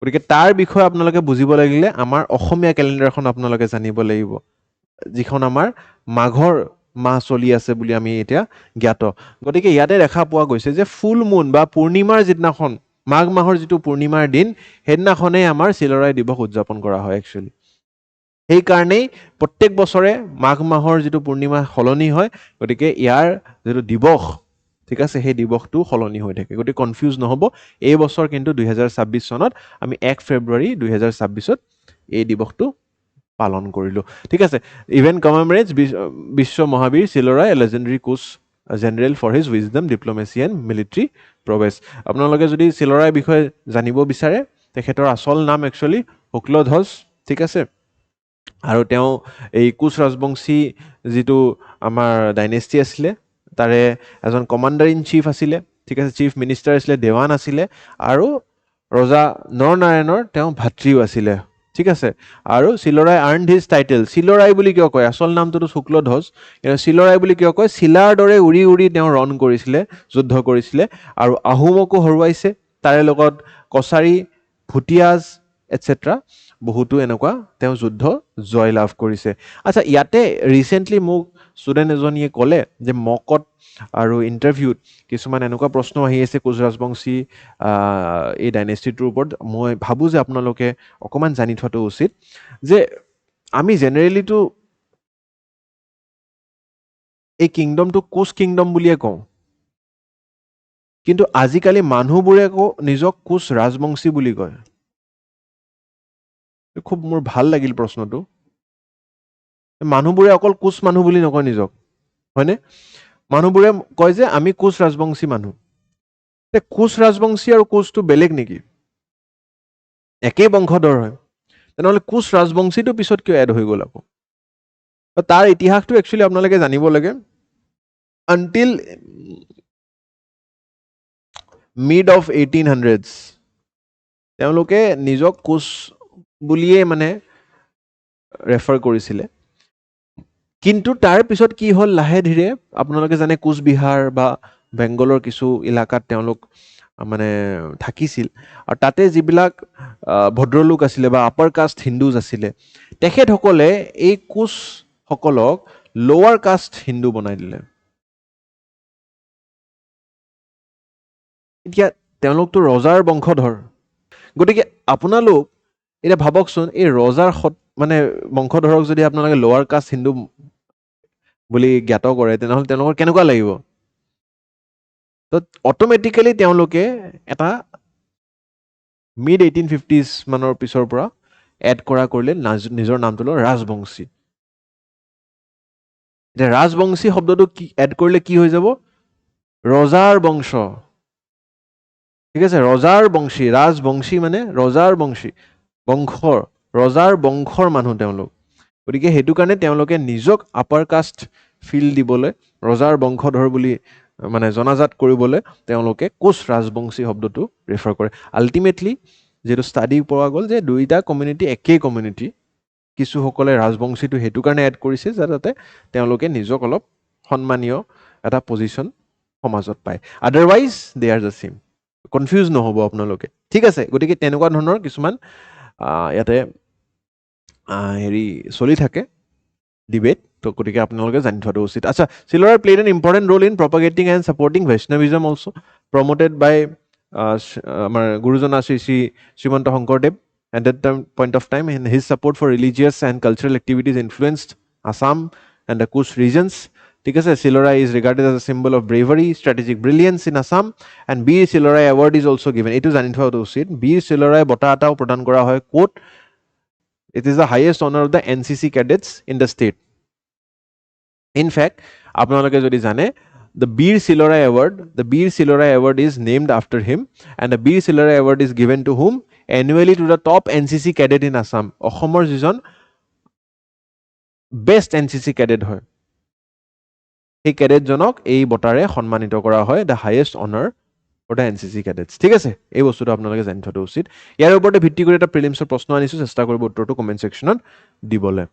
গতিকে তাৰ বিষয়ে আপোনালোকে বুজিব লাগিলে আমাৰ অসমীয়া কেলেণ্ডাৰখন আপোনালোকে জানিব লাগিব যিখন আমাৰ মাঘৰ মাহ চলি আছে বুলি আমি এতিয়া জ্ঞাত গতিকে ইয়াতে দেখা পোৱা গৈছে যে ফুল মুন বা পূৰ্ণিমাৰ যিদিনাখন মাঘ মাহৰ যিটো পূৰ্ণিমাৰ দিন সেইদিনাখনেই আমাৰ চিলৰাই দিৱস উদযাপন কৰা হয় একচুৱেলি সেইকাৰণেই প্ৰত্যেক বছৰে মাঘ মাহৰ যিটো পূৰ্ণিমা সলনি হয় গতিকে ইয়াৰ যিটো দিৱস ঠিক আছে সেই দিৱসটো সলনি হৈ থাকে গতিকে কনফিউজ নহ'ব এই বছৰ কিন্তু 2026 চনত আমি 1 ফেব্ৰুৱাৰী 2026ত এই দিৱসটো পালন কৰিলোঁ ঠিক আছে ইভেণ্ট কমেমৰেটছ বিশ্ব মহাবীৰ Chilarai legendary Koch general for his wisdom diplomacy and military prowess আপোনালোকে যদি চিলৰাইৰ বিষয়ে জানিব বিচাৰে তেখেতৰ আচল নাম একচুৱেলি শুক্লধ্বজ ঠিক আছে আৰু তেওঁ এই কোচ ৰাজবংশী যিটো আমাৰ ডাইনেষ্টি আছিলে তাৰে এজন কমাণ্ডাৰ ইন চিফ আছিলে ঠিক আছে চিফ মিনিষ্টাৰ আছিলে দেৱান আছিলে আৰু ৰজা নৰনাৰায়ণৰ তেওঁ ভাতৃও আছিলে ঠিক আছে আৰু চিলৰাই আৰ্ণ হিজ টাইটেল চিলৰাই বুলি কিয় কয় আচল নামটোতো শুক্লধ্বজ কিন্তু চিলৰাই বুলি কিয় কয় চিলাৰ দৰে উৰি উৰি তেওঁ ৰণ কৰিছিলে যুদ্ধ কৰিছিলে আৰু আহোমকো হৰুৱাইছে তাৰে লগত কছাৰী ভুটিয়াজ এটচেট্ৰা বহুতো এনেকুৱা তেওঁ যুদ্ধ জয়লাভ কৰিছে আচ্ছা ইয়াতে ৰিচেণ্টলি মোক ষ্টুডেণ্ট এজনীয়ে ক'লে যে মকত আৰু ইণ্টাৰভিউত কিছুমান এনেকুৱা প্ৰশ্ন আহি আছে কোচ ৰাজবংশী এই ডাইনেষ্টিটোৰ ওপৰত মই ভাবোঁ যে আপোনালোকে অকণমান জানি থোৱাটো উচিত যে আমি জেনেৰেলিটো এই কিংডমটো কোচ কিংডম বুলিয়ে কওঁ কিন্তু আজিকালি মানুহবোৰে আকৌ নিজক কোচ ৰাজবংশী বুলি কয় খুব মোৰ ভাল লাগিল প্ৰশ্নটো মানুহবোৰে অকল কোচ মানুহ বুলি নকয় নিজক হয়নে মানুহবোৰে কয় যে আমি কোচ ৰাজবংশী মানুহ কোচ ৰাজবংশী আৰু কোচটো বেলেগ নেকি একেই বংশধৰ হয় তেনেহ'লে কোচ ৰাজবংশীটো পিছত কিয় এড হৈ গ'ল আকৌ তাৰ ইতিহাসটো একচুৱেলি আপোনালোকে জানিব লাগে আনটিল মিড অফ 1800s তেওঁলোকে নিজক কোচ বুলিয়ে মানে ৰেফাৰ কৰিছিলে কিন্তু তাৰ পিছত কি হ'ল লাহে ধীৰে আপোনালোকে জানে কোচবিহাৰ বা বেংগলৰ কিছু ইলাকাত তেওঁলোক মানে থাকিছিল আৰু তাতে যিবিলাক ভদ্ৰলোক আছিলে বা আপাৰ কাষ্ট হিন্দুজ আছিলে তেখেতসকলে এই কোচসকলক লোৱাৰ কাষ্ট হিন্দু বনাই দিলে এতিয়া তেওঁলোকতো ৰজাৰ বংশধৰ গতিকে আপোনালোক এতিয়া ভাবকচোন এই ৰজাৰ মানে বংশধৰক যদি আপোনালোকে লোৱাৰ কাষ্ট হিন্দু বুলি জ্ঞাত কৰে তেনেহ'লে তেওঁলোকৰ কেনেকুৱা লাগিব তো অট'মেটিকেলি তেওঁলোকে এটা মিড 1850s মানৰ পিছৰ পৰা এড কৰিলে নিজৰ নামটো লৈ ৰাজবংশী এতিয়া ৰাজবংশী শব্দটো কি এড কৰিলে কি হৈ যাব ৰজাৰ বংশ ঠিক আছে ৰজাৰ বংশী ৰাজবংশী মানে ৰজাৰ ৰজাৰ বংশৰ মানুহ তেওঁলোক গতিকে সেইটো কাৰণে তেওঁলোকে নিজক আপাৰ কাষ্ট ফিল দিবলৈ ৰজাৰ বংশধৰ বুলি মানে জনাজাত কৰিবলৈ তেওঁলোকে কোচ ৰাজবংশী শব্দটো ৰেফাৰ কৰে আল্টিমেটলি যিটো ষ্টাডি পোৱা গ'ল যে দুইটা কমিউনিটি একেই কমিউনিটি কিছুসকলে ৰাজবংশীটো সেইটো কাৰণে এড কৰিছে যাতে তেওঁলোকে নিজক অলপ সন্মানীয় এটা পজিশ্যন সমাজত পায় otherwise they are the same confuse নহ'ব আপোনালোকে ঠিক আছে গতিকে তেনেকুৱা ধৰণৰ কিছুমান ইয়াতে হেৰি চলি থাকে ডিবেট তো গতিকে আপোনালোকে জানি থোৱাটো উচিত আচ্ছা Chilarai played an important role in propagating and supporting Vaishnavism also' promoted by আমাৰ গুৰুজনা Srimanta Sankardev at that point of time and his support for religious and cultural activities influenced Assam and the Kush regions ঠিক আছে Silorai is regarded as a symbol of bravery strategic brilliance in Assam and Beer Silorai award is also given এইটো জানি থোৱা উচিত Beer Silorai বঁটা এটাও প্ৰদান কৰা হয় ক'ত it is the highest honor of the NCC cadets in the state in fact আপোনালোকে যদি জানে the Beer Silorai award is named after him and the Beer Silorai award is given to whom annually to the top NCC cadet in Assam অসমৰ যিজন best NCC cadet হয় এই কেডেটজনক এই বঁটাৰে সন্মানিত কৰা হয় দ্য হাইয়েষ্ট অনাৰ ফৰ দ্য NCC cadets ঠিক আছে এই বস্তুটো আপোনালোকে জানি থোৱাটো উচিত ইয়াৰ ওপৰতে ভিত্তি কৰি এটা প্ৰিলিমছৰ প্ৰশ্ন আনিছোঁ চেষ্টা কৰিব উত্তৰটো কমেণ্ট ছেকশ্যনত দিবলৈ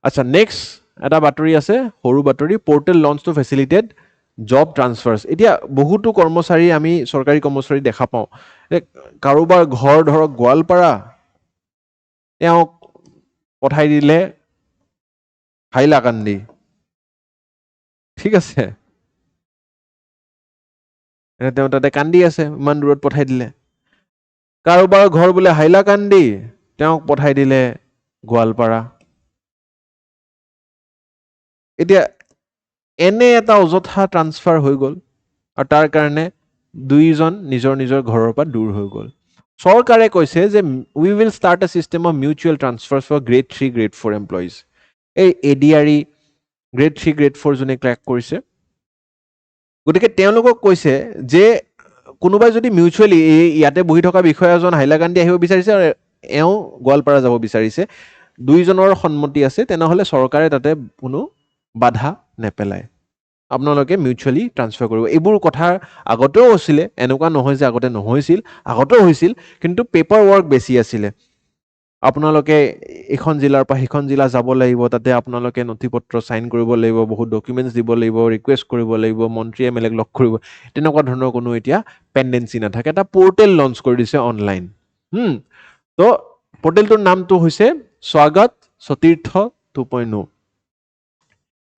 আচ্ছা নেক্সট এটা বাতৰি আছে সৰু বাতৰি পৰ্টেল লঞ্চ টু ফেচিলিটেট জব ট্ৰান্সফাৰ্ছ এতিয়া বহুতো কৰ্মচাৰী আমি চৰকাৰী কৰ্মচাৰী দেখা পাওঁ কাৰোবাৰ ঘৰ ধৰক গোৱালপাৰা তেওঁক পঠাই দিলে হাইলাকান্দি ঠিক আছে তেওঁ তাতে কান্দি আছে ইমান দূৰত পঠাই দিলে কাৰোবাৰ ঘৰ বোলে হাইলাকান্দি তেওঁক পঠাই দিলে গোৱালপাৰা এতিয়া এনে এটা অযথা ট্ৰান্সফাৰ হৈ গ'ল আৰু তাৰ কাৰণে দুইজন নিজৰ নিজৰ ঘৰৰ পৰা দূৰ হৈ গ'ল চৰকাৰে কৈছে যে we will start a system of mutual transfer for grade 3 grade 4 employees এই ADRE গ্ৰেড 3 গ্ৰেড 4 যোনে ক্ৰেক কৰিছে গতিকে তেওঁলোকক কৈছে যে কোনোবাই যদি মিউচুৱেলি ইয়াতে বহি থকা বিষয়া এজন হাইলাকান্দি আহিব বিচাৰিছে আৰু এওঁ গোৱালপাৰা যাব বিচাৰিছে, দুইজনৰ সন্মতি আছে, তেনেহ'লে চৰকাৰে তাতে কোনো বাধা নেপেলায়, আপোনালোকে মিউচুৱেলি ট্ৰান্সফাৰ কৰিব। এইবোৰ কথা আগতেও হৈছিলে, এনেকুৱা নহয় যে আগতে নহৈছিল, আগতেও হৈছিল, কিন্তু পেপাৰ ৱৰ্ক বেছি আছিলে। আপোনালোকে এখন জিলাৰ পৰা সিখন জিলা যাব লাগিব, তাতে আপোনালোকে নথি পত্ৰ চাইন কৰিব লাগিব, বহুত ডকুমেণ্টছ দিব লাগিব, ৰিকুৱেষ্ট কৰিব লাগিব, মন্ত্ৰী এম এল এক লগ কৰিব, তেনেকুৱা ধৰণৰ কোনো এতিয়া পেণ্ডেঞ্চি নাথাকে। এটা পৰ্টেল লঞ্চ কৰি দিছে অনলাইন। তো পৰ্টেলটোৰ নামটো হৈছে স্বাগত সতীৰ্থ 2.0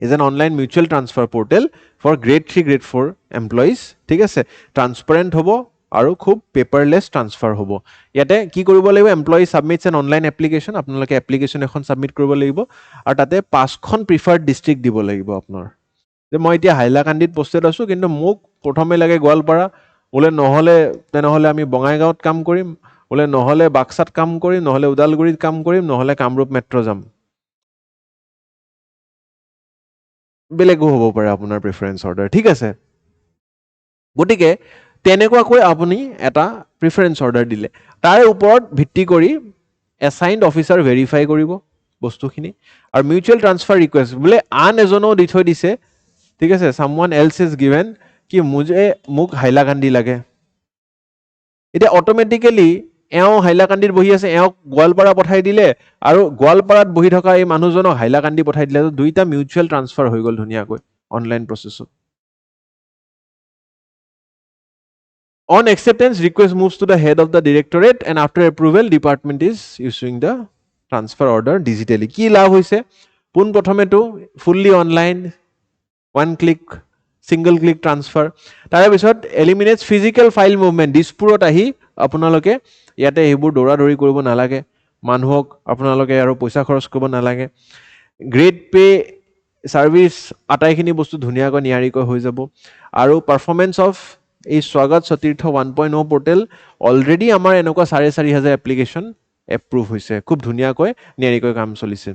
is an online mutual transfer portal for grade 3 grade 4 employees, ঠিক আছে। ট্ৰান্সপাৰেণ্ট হ'ব আৰু খুব পেপাৰলেছ ট্ৰান্সফাৰ হ'ব। ইয়াতে কি কৰিব লাগিব, এমপ্লয়ী ছাবমিটছ এন অনলাইন এপ্লিকেশ্যন, আপোনালোকে এপ্লিকেশ্যন এখন ছাবমিট কৰিব লাগিব আৰু তাতে 5খন প্ৰিফাৰ্ড ডিষ্ট্ৰিক্ট দিব লাগিব আপোনাৰ, যে মই এতিয়া হাইলাকান্দিত পষ্টেড আছোঁ, কিন্তু মোক প্ৰথমে লাগে গোৱালপাৰা, বোলে নহ'লে তেনেহ'লে আমি বঙাইগাঁৱত কাম কৰিম, বোলে নহ'লে বাক্সাত কাম কৰিম, নহ'লে ওদালগুৰিত কাম কৰিম, নহ'লে কামৰূপ মেট্ৰ' যাম, বেলেগো হ'ব পাৰে আপোনাৰ প্ৰিফাৰেঞ্চ অৰ্ডাৰ, ঠিক আছে। গতিকে তেনেকুৱাকৈ আপুনি এটা প্ৰিফাৰেঞ্চ অৰ্ডাৰ দিলে, তাৰ ওপৰত ভিত্তি কৰি এছাইণ্ড অফিচাৰ ভেৰিফাই কৰিব বস্তুখিনি, আৰু মিউচুৱেল ট্ৰান্সফাৰ ৰিকুৱেষ্ট বোলে আন এজনেও দি থৈ দিছে, ঠিক আছে, ছামৱান এলছ ইজ গিভেন কি মোক হাইলাকান্দি লাগে, এতিয়া অট'মেটিকেলি এওঁ হাইলাকান্দিত বহি আছে, এওঁক গোৱালপাৰা পঠাই দিলে, আৰু গোৱালপাৰাত বহি থকা এই মানুহজনক হাইলাকান্দি পঠাই দিলে, দুইটা মিউচুৱেল ট্ৰান্সফাৰ হৈ গ'ল ধুনীয়াকৈ অনলাইন প্ৰচেছত। On acceptance, request moves to the head of the directorate and after approval, department is issuing the transfer order digitally. কি লাভ হৈছে? পোন প্ৰথমেতো fully online, one click, single click transfer. তাৰে পিছত এলিমিনেটছ ফিজিকেল ফাইল মুভমেণ্ট, দিছপুৰত আহি আপোনালোকে ইয়াতে সেইবোৰ দৌৰা দৌৰি কৰিব নালাগে, মানুহক আপোনালোকে আৰু পইচা খৰচ কৰিব নালাগে, গ্ৰেড পে ছাৰ্ভিচ আটাইখিনি বস্তু ধুনীয়াকৈ নিয়াৰিকৈ হৈ যাব। আৰু পাৰফৰ্মেঞ্চ অফ এই স্বাগত সতীৰ্থ 1.0 পৰ্টেল অলৰেডি আমাৰ এনেকুৱা 4,500 এপ্লিকেশ্যন এপ্ৰুভ হৈছে, খুব ধুনীয়াকৈ নিয়াৰিকৈ কাম চলিছে।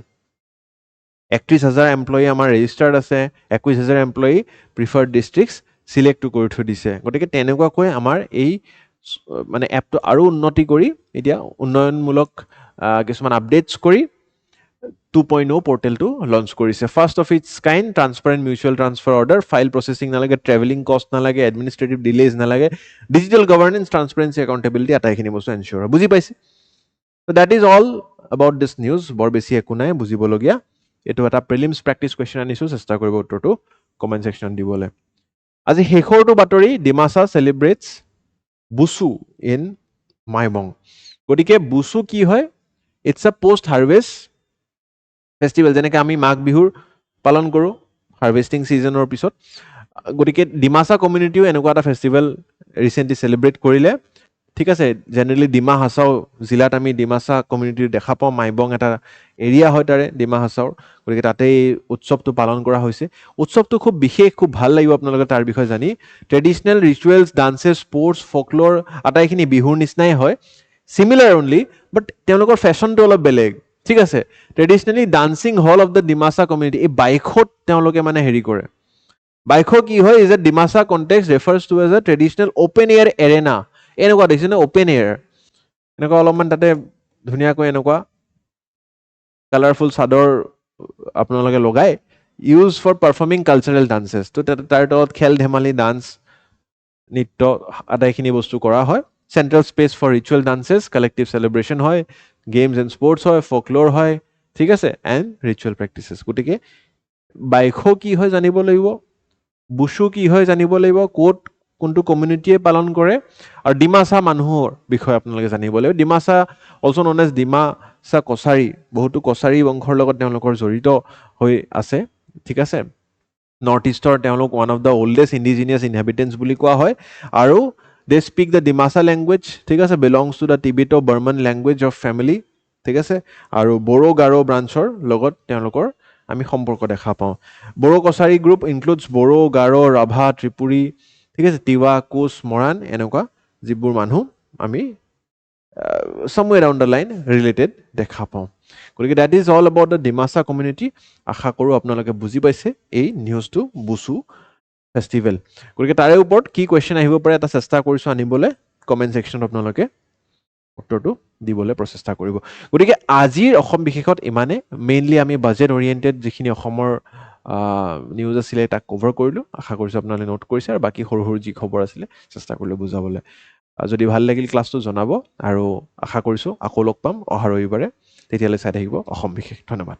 31,000 এমপ্লয়ী আমাৰ ৰেজিষ্টাৰ্ড আছে, 21,000 এমপ্লয়ী প্ৰিফাৰ্ড ডিষ্ট্ৰিক্টছ চিলেক্টটো কৰি থৈ দিছে। গতিকে তেনেকুৱাকৈ আমাৰ এই মানে এপটো আৰু উন্নতি কৰি এতিয়া উন্নয়নমূলক কিছুমান আপডেটছ কৰি 2.0 পৰ্টেলটো লঞ্চ কৰিছে। First of its kind, transparent mutual transfer order, file processing নালাগে, ট্ৰেভেলিং কষ্ট নালাগে, এডমিনিষ্ট্ৰেটিভ ডিলেজ নালাগে, ডিজিটেল গভাৰ্নেন্স, ট্ৰান্সপাৰেঞ্চি, একাউণ্টেবিলিটি, আটাইখিনি বস্তু এনচিয়ৰ হয়। বুজি পাইছে? So' that is all about this news. বৰ বেছি একো নাই বুজিবলগীয়া। এইটো এটা প্ৰিলিমছ প্ৰেক্টিছ কুৱেশ্যন আনিছোঁ, চেষ্টা কৰিব উত্তৰটো কমেণ্ট ছেকশ্যনত দিবলৈ। আজি শেষৰটো বাতৰি, ডিমাছা চেলিব্ৰেটছ বুচু ইন মাইবং। গতিকে বুচু কি হয়? ইটছ আ পষ্ট হাৰ্ভেষ্ট ফেষ্টিভেল, যেনেকৈ আমি মাঘ বিহুৰ পালন কৰোঁ হাৰ্ভেষ্টিং ছিজনৰ পিছত। গতিকে ডিমাছা কমিউনিটিও এনেকুৱা এটা ফেষ্টিভেল ৰিচেণ্টলি চেলিব্ৰেট কৰিলে, ঠিক আছে। জেনেৰেলি ডিমা হাছাও জিলাত আমি ডিমাছা কমিউনিটি দেখা পাওঁ, মাইবং এটা এৰিয়া হয় তাৰে ডিমা হাছাওৰ, গতিকে তাতে এই উৎসৱটো পালন কৰা হৈছে। উৎসৱটো খুব বিশেষ, খুব ভাল লাগিব আপোনালোকে তাৰ বিষয়ে জানি। Traditional rituals, dances, sports, folklore আটাইখিনি বিহুৰ নিচিনাই হয়, চিমিলাৰ অনলি, বাট তেওঁলোকৰ ফেশ্বনটো অলপ বেলেগ, ঠিক আছে। Traditionally dancing hall of the Dimasa community, এই বাইখত তেওঁলোকে মানে হেৰি কৰে। বাইখ কি হয়? Is a Dimasa context refers to as a traditional open air arena. এনেকুৱা দেখিছে নে? অ'পেন এয়াৰ এনেকুৱা অলপমান তাতে ধুনীয়াকৈ এনেকুৱা কালাৰফুল চাদৰ আপোনালোকে লগাই, use for performing cultural dances. তো তাৰ তলত খেল ধেমালি, ডান্স, নৃত্য আটাইখিনি বস্তু কৰা হয়। Central space for ritual dances, collective celebration হয়, গেমছ এণ্ড স্পৰ্টছ হয়, ফ'কল'ৰ হয়, ঠিক আছে, এণ্ড ৰিচুৱেল প্ৰেক্টিচেছ। গতিকে বাইখ কি হয় জানিব লাগিব, বুচু কি হয় জানিব লাগিব, ক'ত কোনটো কমিউনিটিয়ে পালন কৰে, আৰু ডিমাছা মানুহৰ বিষয়ে আপোনালোকে জানিব লাগিব। Dimasa also' known as Dimasa Kachari, বহুতো কছাৰী বংশৰ লগত তেওঁলোকৰ জড়িত হৈ আছে, ঠিক আছে। নৰ্থ ইষ্টৰ তেওঁলোক one of the oldest indigenous inhabitants বুলি কোৱা হয়, আৰু they speak the Dimasa language, ঠিক আছে, belongs to the Tibeto Burman language of family, ঠিক আছে। আৰু বড়ো গাৰো ব্ৰাঞ্চৰ লগত তেওঁলোকৰ আমি সম্পৰ্ক দেখা পাওঁ। বড়ো কছাৰী গ্ৰুপ ইনক্লুডছ বড়ো, গাৰো, ৰাভা, ত্ৰিপুৰী, ঠিক আছে, তিৱা, কোচ, মৰাণ, এনেকুৱা যিবোৰ মানুহ আমি somewhere down the line related দেখা পাওঁ। গতিকে that is all about the Dimasa community. আশা কৰোঁ আপোনালোকে বুজি পাইছে এই নিউজটো বুচু ফেষ্টিভেল গতিকে তাৰে ওপৰত কি কুৱেশ্যন আহিব পাৰে এটা চেষ্টা কৰিছোঁ আনিবলৈ কমেণ্ট ছেকশ্যনত আপোনালোকে উত্তৰটো দিবলৈ প্ৰচেষ্টা কৰিব গতিকে আজিৰ অসম বিশেষত ইমানে মেইনলি আমি বাজেট অৰিয়েণ্টেড যিখিনি অসমৰ নিউজ আছিলে তাক কভাৰ কৰিলোঁ আশা কৰিছোঁ আপোনালোকে নোট কৰিছে আৰু বাকী সৰু সৰু যি খবৰ আছিলে চেষ্টা কৰিলোঁ বুজাবলৈ যদি ভাল লাগিল ক্লাছটো জনাব আৰু আশা কৰিছোঁ আকৌ লগ পাম অহা ৰবিবাৰে তেতিয়ালৈ চাই থাকিব অসম বিশেষ ধন্যবাদ